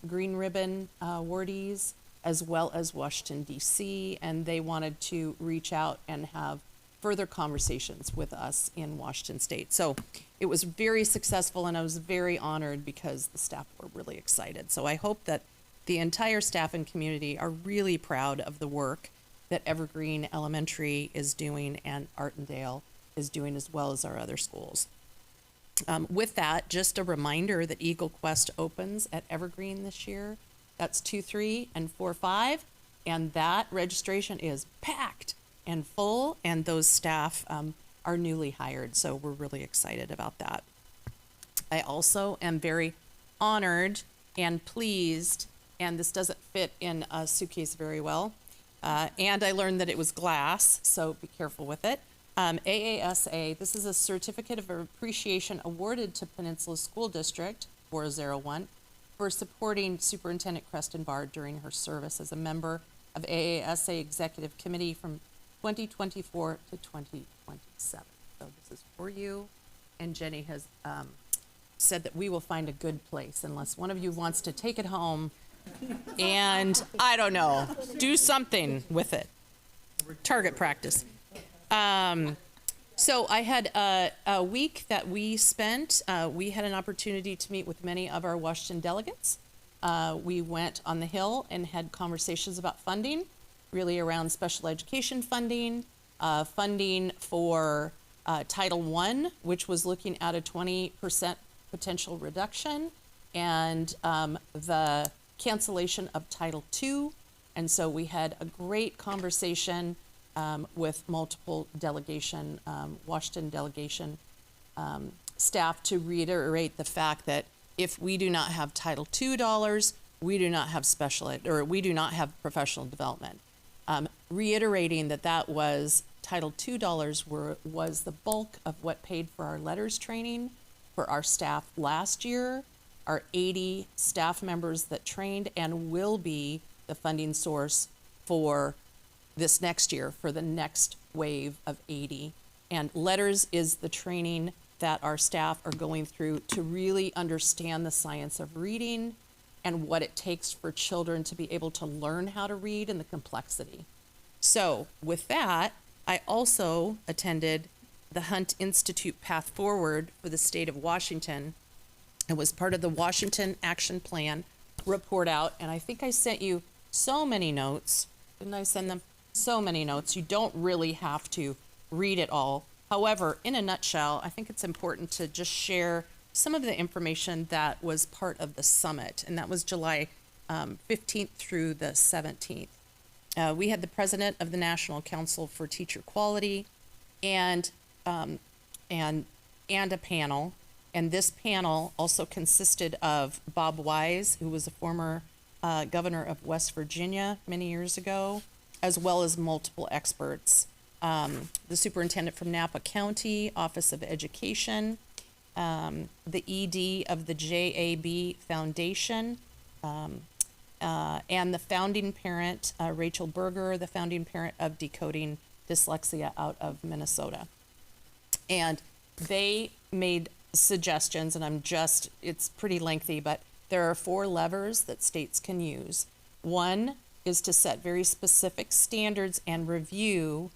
Green Ribbon awardees as well as Washington, D.C., and they wanted to reach out and have further conversations with us in Washington State. So it was very successful and I was very honored because the staff were really excited. So I hope that the entire staff and community are really proud of the work that Evergreen Elementary is doing and Artendale is doing as well as our other schools. With that, just a reminder that Eagle Quest opens at Evergreen this year. That's 2-3 and 4-5, and that registration is packed and full, and those staff are newly hired, so we're really excited about that. I also am very honored and pleased, and this doesn't fit in a suitcase very well, and I learned that it was glass, so be careful with it. AASA, this is a Certificate of Appreciation awarded to Peninsula School District 401 for supporting Superintendent Creston Bard during her service as a member of AASA Executive Committee from 2024 to 2027. So this is for you. And Jenny has said that we will find a good place unless one of you wants to take it home and, I don't know, do something with it. Target practice. So I had a week that we spent, we had an opportunity to meet with many of our Washington delegates. We went on the Hill and had conversations about funding, really around special education funding, funding for Title I, which was looking at a 20% potential reduction, and the cancellation of Title II. And so we had a great conversation with multiple delegation, Washington delegation staff to reiterate the fact that if we do not have Title II dollars, we do not have special ed, or we do not have professional development. Reiterating that that was Title II dollars was the bulk of what paid for our letters training for our staff last year, our 80 staff members that trained, and will be the funding source for this next year, for the next wave of 80. And letters is the training that our staff are going through to really understand the science of reading and what it takes for children to be able to learn how to read and the complexity. So with that, I also attended the Hunt Institute Path Forward for the state of Washington. It was part of the Washington Action Plan report out, and I think I sent you so many notes. Didn't I send them? So many notes. You don't really have to read it all. However, in a nutshell, I think it's important to just share some of the information that was part of the summit, and that was July 15th through the 17th. We had the president of the National Council for Teacher Quality and a panel. And this panel also consisted of Bob Wise, who was a former governor of West Virginia many years ago, as well as multiple experts. The superintendent from Napa County, Office of Education, the ED of the JAB Foundation, and the founding parent, Rachel Berger, the founding parent of Decoding Dyslexia out of Minnesota. And they made suggestions, and it's pretty lengthy, but there are 4 levers that states can use. One is to set very specific standards and review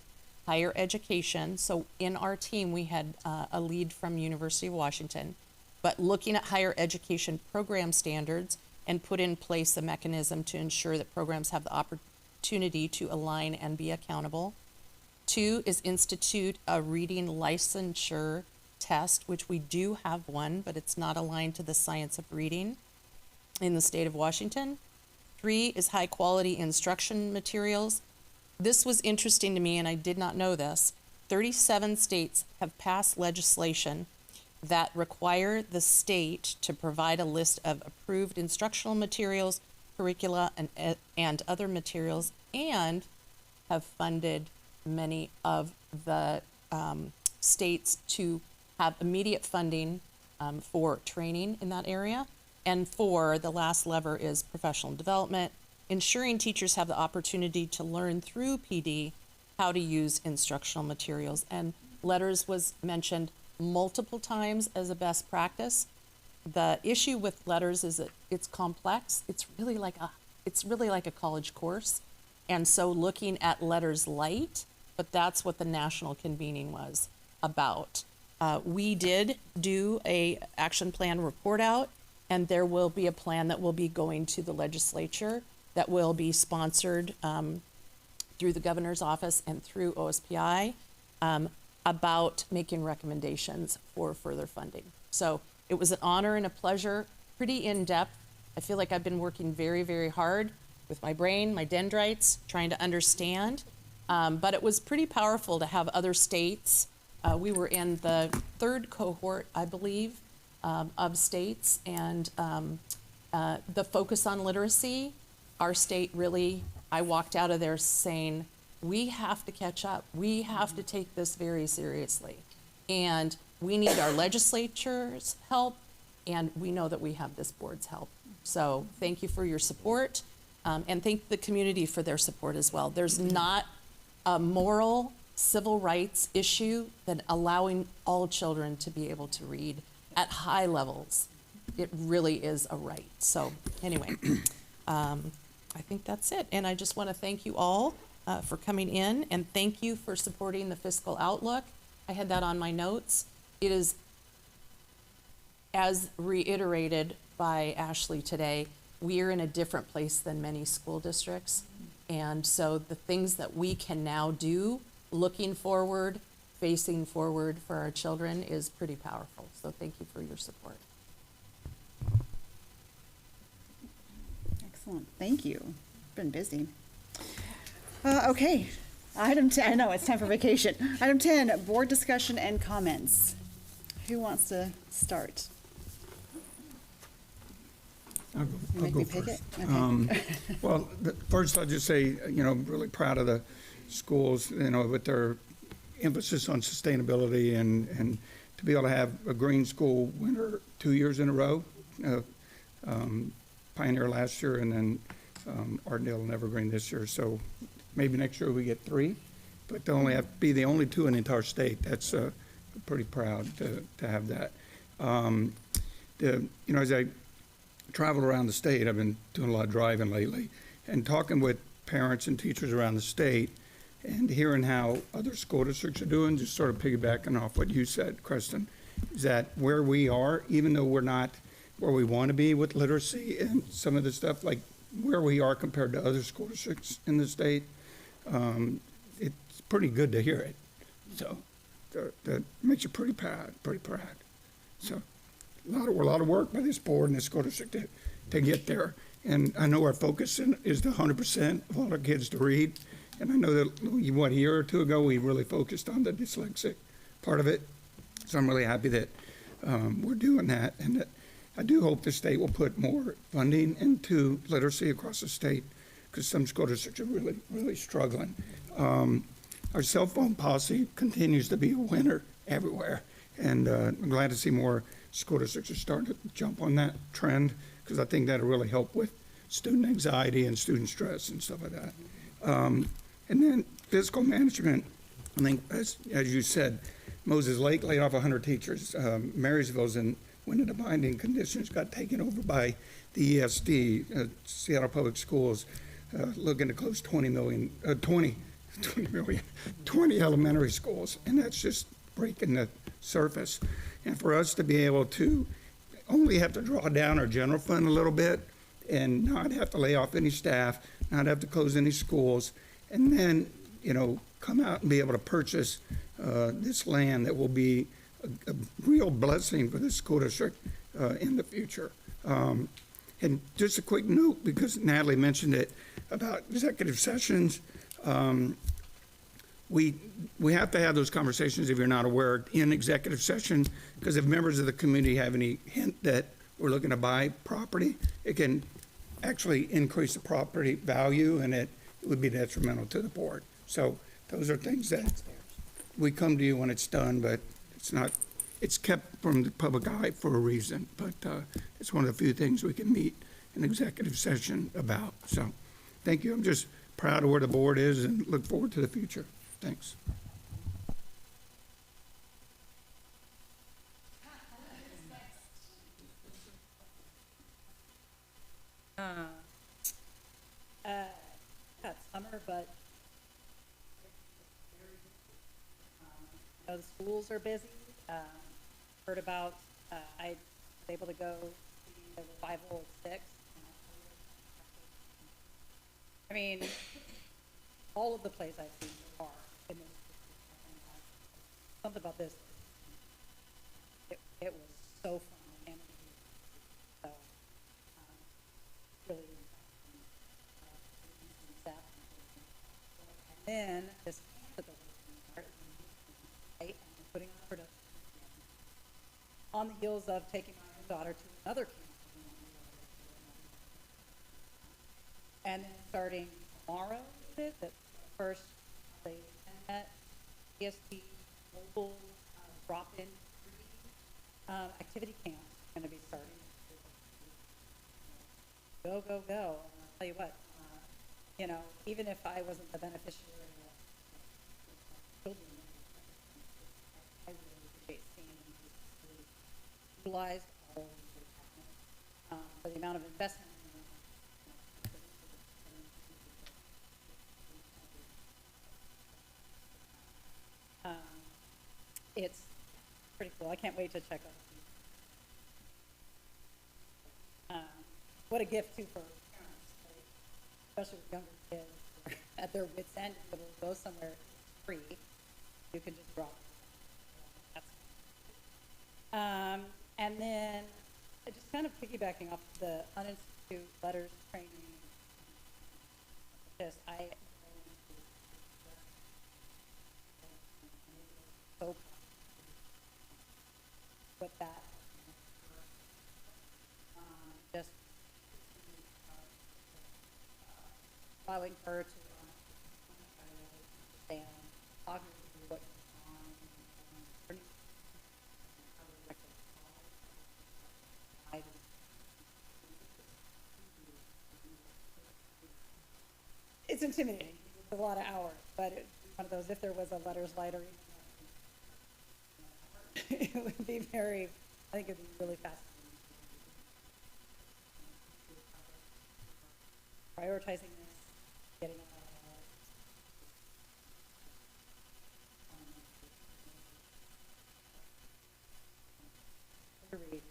higher education. So in our team, we had a lead from University of Washington, but looking at higher education program standards and put in place a mechanism to ensure that programs have the opportunity to align and be accountable. 2 is institute a reading licensure test, which we do have one, but it's not aligned to the science of reading in the state of Washington. 3 is high quality instruction materials. This was interesting to me, and I did not know this. 37 states have passed legislation that require the state to provide a list of approved instructional materials, curricula, and other materials, and have funded many of the states to have immediate funding for training in that area. And 4, the last lever is professional development, ensuring teachers have the opportunity to learn through PD how to use instructional materials. And letters was mentioned multiple times as a best practice. The issue with letters is that it's complex. It's really like a college course. And so looking at letters light, but that's what the national convening was about. We did do a action plan report out, and there will be a plan that will be going to the legislature that will be sponsored through the governor's office and through OSPI about making recommendations for further funding. So it was an honor and a pleasure, pretty in-depth. I feel like I've been working very, very hard with my brain, my dendrites, trying to understand. But it was pretty powerful to have other states. We were in the 3rd cohort, I believe, of states, and the focus on literacy, our state really, I walked out of there saying, we have to catch up. We have to take this very seriously. And we need our legislature's help, and we know that we have this board's help. So thank you for your support, and thank the community for their support as well. There's not a moral civil rights issue than allowing all children to be able to read at high levels. It really is a right. So anyway, I think that's it. And I just want to thank you all for coming in, and thank you for supporting the fiscal outlook. I had that on my notes. It is, as reiterated by Ashley today, we are in a different place than many school districts. And so the things that we can now do, looking forward, facing forward for our children, is pretty powerful. So thank you for your support. Excellent, thank you. Been busy. Okay, item 10, I know, it's time for vacation. Item 10, board discussion and comments. Who wants to start? I'll Make go me pick first. it? Okay. Well, first I'll just say, really proud of the schools, with their emphasis on sustainability and to be able to have a green school winner 2 years in a row. Pioneer last year and then Ardendale and Evergreen this year. So maybe next year we get 3, but to only have be the only 2 in the entire state. That's pretty proud to have that. As I traveled around the state, I've been doing a lot of driving lately and talking with parents and teachers around the state and hearing how other school districts are doing, just sort of piggybacking off what you said, Kristen, is that where we are, even though we're not where we want to be with literacy and some of the stuff, like where we are compared to other school districts in the state, it's pretty good to hear it. So that makes you pretty proud. So a lot of work by this board and this school district to get there. And I know our focus is the 100% of all our kids to read. And I know that, a year or 2 ago, we really focused on the dyslexic part of it. So I'm really happy that we're doing that. And that I do hope the state will put more funding into literacy across the state because some school districts are really, really struggling. Our cell phone policy continues to be a winner everywhere. And I'm glad to see more school districts are starting to jump on that trend because I think that'll really help with student anxiety and student stress and stuff like that. And then fiscal management, I think, as you said, Moses Lake laid off 100 teachers. Marysville's went into binding conditions, got taken over by the ESD, Seattle Public Schools, looking to close 20 elementary schools. And that's just breaking the surface. And for us to be able to only have to draw down our general fund a little bit and not have to lay off any staff, not have to close any schools, and then, come out and be able to purchase this land that will be a real blessing for the school district in the future. And just a quick note, because Natalie mentioned it, about executive sessions. We have to have those conversations, if you're not aware, in executive session, because if members of the community have any hint that we're looking to buy property, it can actually increase the property value, and it would be detrimental to the board. So those are things that we come to you when it's done, but it's kept from the public eye for a reason. But it's one of the few things we can meet in executive session about. So thank you. I'm just proud of where the board is and look forward to the future. Thanks. It's summer, but the schools are busy. Heard about, I was able to go to the revival of 6. I mean, all of the plays I've seen so far in this, something about this, it was so fun and so really and then this right, and putting on production on the heels of taking my daughter to another camp and then starting tomorrow with it, the first EST mobile drop-in activity camp is going to be starting. Go, go, go. And I'll tell you what, even if I wasn't the beneficiary of children, I really appreciate seeing them utilized all of the for the amount of investment. It's pretty cool. I can't wait to check out. What a gift too for parents, right? Especially with younger kids who are at their wits' end to be able to go somewhere free. You can just drop. That's and then just kind of piggybacking off the uninstitute letters training. Just so with that, just allowing her to understand, talking through what goes on, learning how to direct it. It's intimidating. It's a lot of hours, but it's one of those, if there was a letters lighter, it would be very, I think it'd be really fascinating. Prioritizing this, getting read.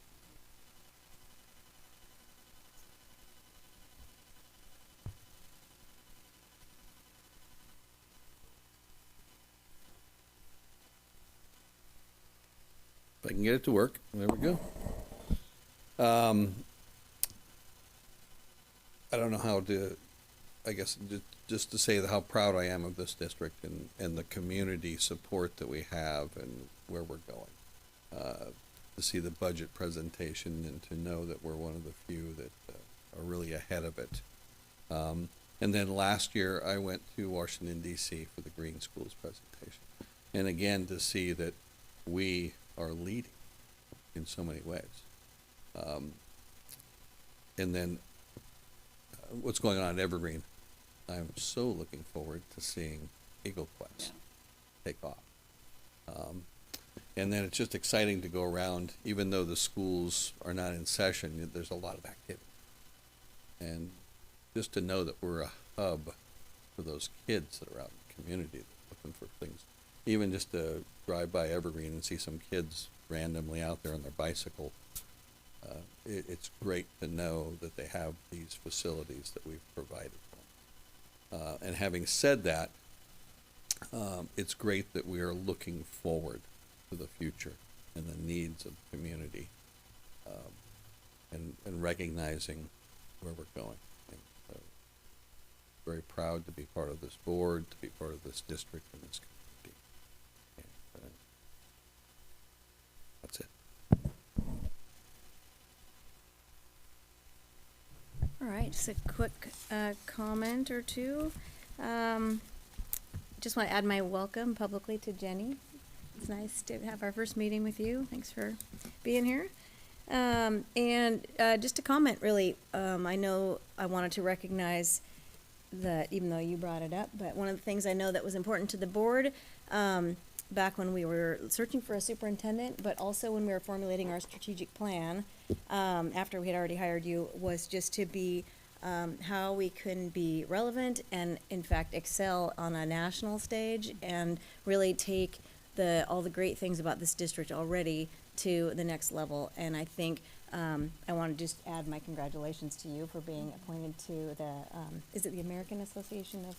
If I can get it to work, there we go. I don't know how to, I guess, just to say how proud I am of this district and the community support that we have and where we're going. To see the budget presentation and to know that we're one of the few that are really ahead of it. And then last year, I went to Washington, D.C. for the Green Schools presentation. And again, to see that we are leading in so many ways. And then what's going on at Evergreen, I'm so looking forward to seeing Eagle Quest take off. And then it's just exciting to go around, even though the schools are not in session, there's a lot of activity. And just to know that we're a hub for those kids that are out in the community looking for things. Even just to drive by Evergreen and see some kids randomly out there on their bicycle, it's great to know that they have these facilities that we've provided for them. And having said that, it's great that we are looking forward to the future and the needs of the community, and recognizing where we're going. And, very proud to be part of this board, to be part of this district and this community. And, that's it. All right, just a quick comment or two. Just want to add my welcome publicly to Jenny. It's nice to have our first meeting with you. Thanks for being here. And just a comment, really, I know I wanted to recognize that, even though you brought it up, but one of the things I know that was important to the board back when we were searching for a superintendent, but also when we were formulating our strategic plan, after we had already hired you, was just to be how we can be relevant and, in fact, excel on a national stage and really take all the great things about this district already to the next level. And I think I want to just add my congratulations to you for being appointed to the, is it the American Association of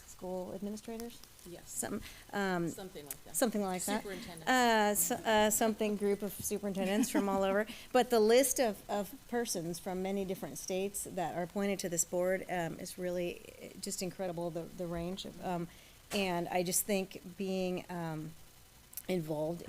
School Administrators? Yes. Something like that. Something like that. Superintendents. Something group of superintendents from all over. But the list of persons from many different states that are appointed to this board is really just incredible, the range. And I just think being involved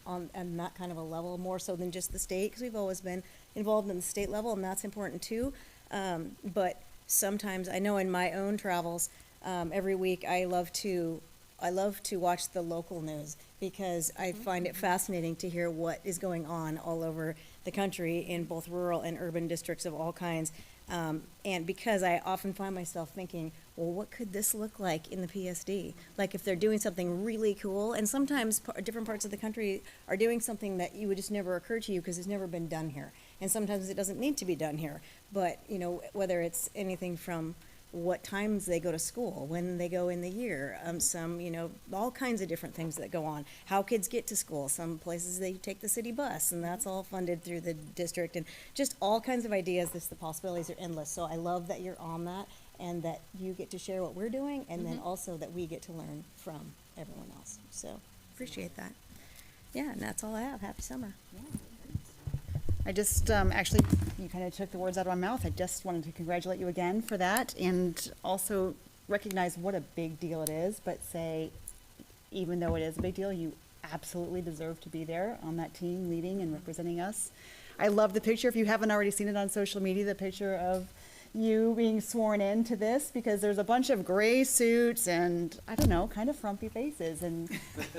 on that kind of a level, more so than just the state, because we've always been involved in the state level, and that's important too. But sometimes, I know in my own travels, every week I love to watch the local news, because I find it fascinating to hear what is going on all over the country in both rural and urban districts of all kinds. And because I often find myself thinking, well, what could this look like in the PSD? Like if they're doing something really cool, and sometimes different parts of the country are doing something that you would just never occur to you because it's never been done here. And sometimes it doesn't need to be done here. But, you know, whether it's anything from what times they go to school, when they go in the year, some, you know, all kinds of different things that go on. How kids get to school. Some places they take the city bus, and that's all funded through the district, and just all kinds of ideas. The possibilities are endless. So I love that you're on that, and that you get to share what we're doing, and then also that we get to learn from everyone else. So appreciate that. Yeah, and that's all I have. Happy summer. I just, actually, you kind of took the words out of my mouth. I just wanted to congratulate you again for that, and also recognize what a big deal it is, but say, even though it is a big deal, you absolutely deserve to be there on that team, leading and representing us. I love the picture. If you haven't already seen it on social media, the picture of you being sworn into this, because there's a bunch of gray suits and, I don't know, kind of frumpy faces. And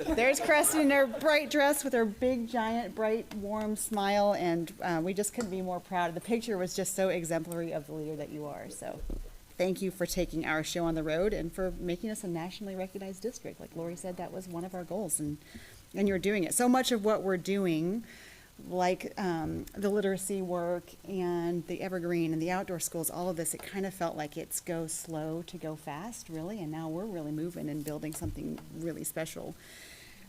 there's Cresty in her bright dress with her big, giant, bright, warm smile, and we just couldn't be more proud. The picture was just so exemplary of the leader that you are. So thank you for taking our show on the road and for making us a nationally recognized district. Like Lori said, that was one of our goals, and you're doing it. So much of what we're doing, like the literacy work and the evergreen and the outdoor schools, all of this, it kind of felt like it's go slow to go fast, really, and now we're really moving and building something really special.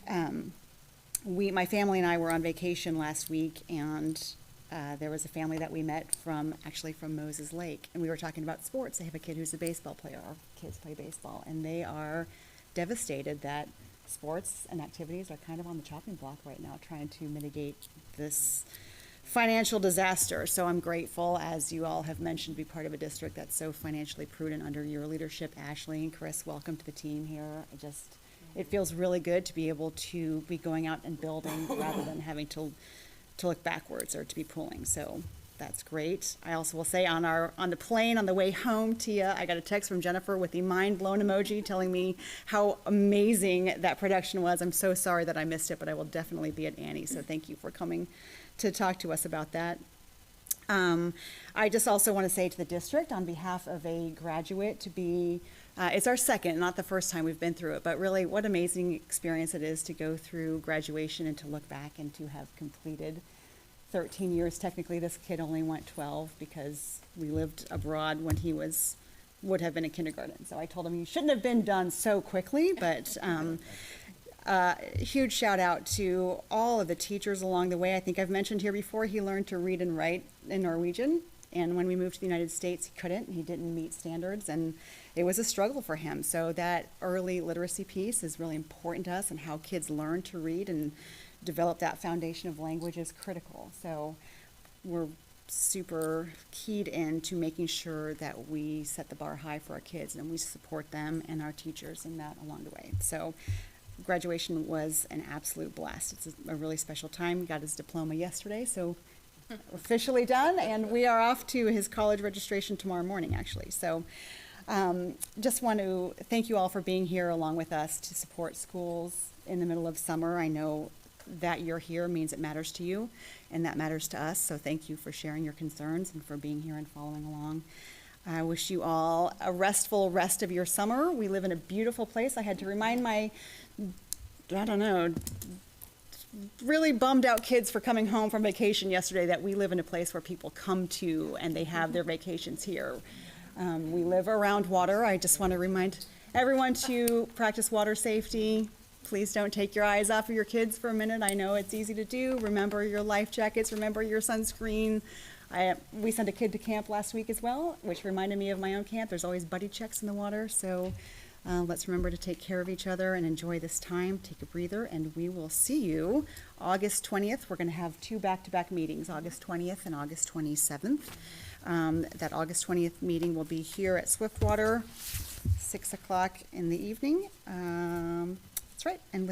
My family and I were on vacation last week, and there was a family that we met actually from Moses Lake, and we were talking about sports. They have a kid who's a baseball player. Our kids play baseball, and they are devastated that sports and activities are kind of on the chopping block right now, trying to mitigate this financial disaster. So I'm grateful, as you all have mentioned, to be part of a district that's so financially prudent under your leadership. Ashley and Chris, welcome to the team here. It feels really good to be able to be going out and building rather than having to look backwards or to be pulling. So that's great. I also will say on the plane on the way home, Tia, I got a text from Jennifer with the mind blown emoji telling me how amazing that production was. I'm so sorry that I missed it, but I will definitely be at Annie. So thank you for coming to talk to us about that. I just also want to say to the district, on behalf of a graduate, it's our second, not the first time we've been through it, but really what amazing experience it is to go through graduation and to look back and to have completed 13 years. Technically, this kid only went 12 because we lived abroad when he would have been in kindergarten. So I told him, you shouldn't have been done so quickly, but huge shout out to all of the teachers along the way. I think I've mentioned here before, he learned to read and write in Norwegian. And when we moved to the United States, he couldn't. He didn't meet standards, and it was a struggle for him. So that early literacy piece is really important to us, and how kids learn to read and develop that foundation of language is critical. So we're super keyed into making sure that we set the bar high for our kids and we support them and our teachers in that along the way. So graduation was an absolute blast. It's a really special time. He got his diploma yesterday, so officially done, and we are off to his college registration tomorrow morning, actually. So just want to thank you all for being here along with us to support schools in the middle of summer. I know that you're here means it matters to you, and that matters to us. So thank you for sharing your concerns and for being here and following along. I wish you all a restful rest of your summer. We live in a beautiful place. I had to remind really bummed out kids for coming home from vacation yesterday that we live in a place where people come to and they have their vacations here. We live around water. I just want to remind everyone to practice water safety. Please don't take your eyes off of your kids for a minute. I know it's easy to do. Remember your life jackets, remember your sunscreen. We sent a kid to camp last week as well, which reminded me of my own camp. There's always buddy checks in the water, so let's remember to take care of each other and enjoy this time. Take a breather, and we will see you August 20th. We're going to have 2 back-to-back meetings, August 20th and August 27th. That August 20th meeting will be here at Swiftwater, 6 o'clock in the evening. That's right. And with that,